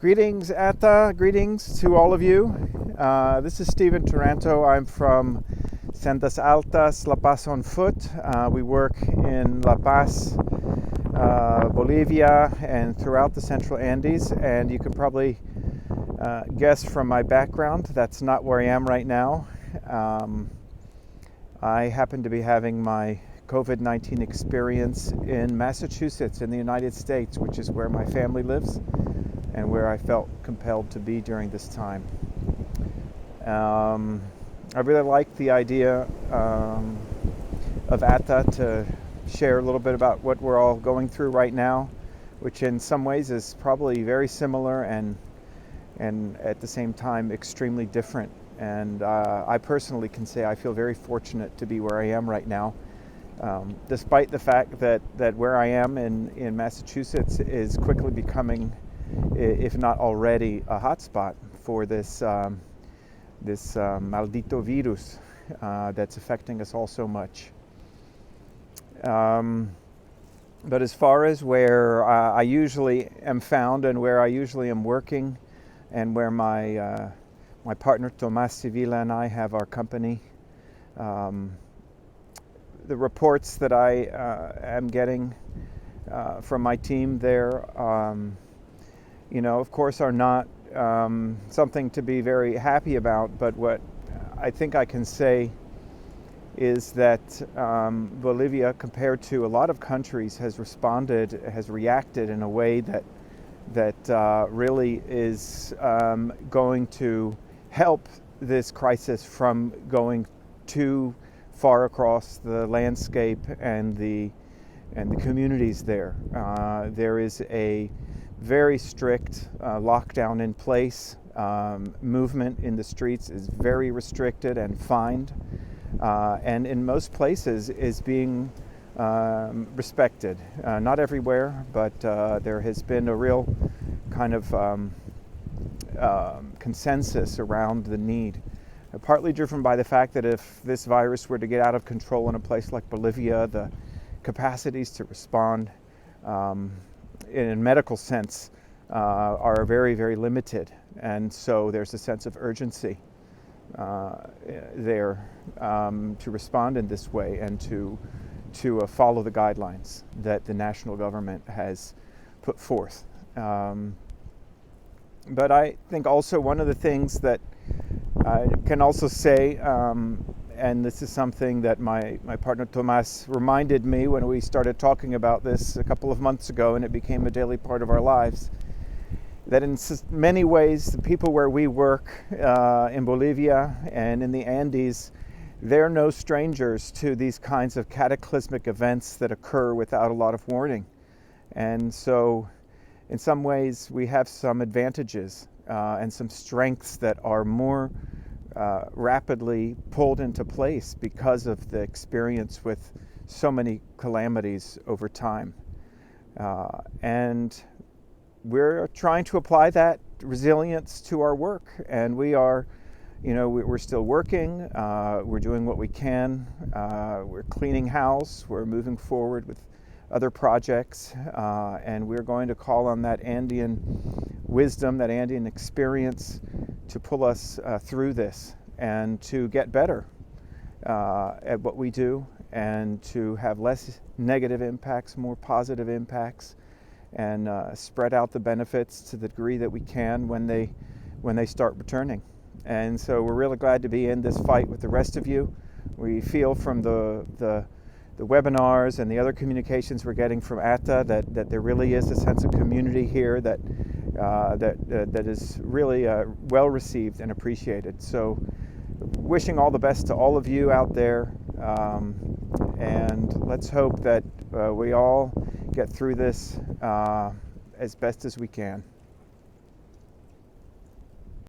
Greetings, Atta. Greetings to all of you. This is Steve in Taranto. I'm from Sendas, Altas, La Paz on foot. We work in La Paz, Bolivia, and throughout the Central Andes. And you can probably guess from my background, that's not where I am right now. I happen to be having my COVID-19 experience in Massachusetts in the United States, which is where my family lives and where I felt compelled to be during this time. I really like the idea of Atta to share a little bit about what we're all going through right now, which in some ways is probably very similar and at the same time extremely different. And I personally can say I feel very fortunate to be where I am right now, despite the fact that where I am in Massachusetts is quickly becoming, if not already, a hotspot for this maldito virus that's affecting us all so much. But as far as where I usually am found and where I usually am working, and where my partner Tomas Sevilla and I have our company, the reports that I am getting from my team there, of course, are not something to be very happy about. But what I think I can say is that Bolivia, compared to a lot of countries, has reacted in a way that really is going to help this crisis from going too far across the landscape and the communities there. There is a very strict lockdown in place. Movement in the streets is very restricted and fined, and in most places is being respected. Not everywhere, but there has been a real kind of consensus around the need, partly driven by the fact that if this virus were to get out of control in a place like Bolivia, the capacities to respond in a medical sense are very, very limited. And so there's a sense of urgency there to respond in this way and to follow the guidelines that the national government has put forth. But I think also one of the things that I can also say, and this is something that my partner Tomas reminded me when we started talking about this a couple of months ago, and it became a daily part of our lives, that in many ways the people where we work in Bolivia and in the Andes, they're no strangers to these kinds of cataclysmic events that occur without a lot of warning. And so in some ways we have some advantages and some strengths that are more rapidly pulled into place because of the experience with so many calamities over time. And we're trying to apply that resilience to our work, and we are, we're still working, we're doing what we can, we're cleaning house, we're moving forward with other projects, and we're going to call on that Andean wisdom, that Andean experience to pull us through this and to get better at what we do and to have less negative impacts, more positive impacts, and spread out the benefits to the degree that we can when they start returning. And so we're really glad to be in this fight with the rest of you. We feel from the webinars and the other communications we're getting from Atta that there really is a sense of community here that is really well received and appreciated. So wishing all the best to all of you out there, and let's hope that we all get through this as best as we can.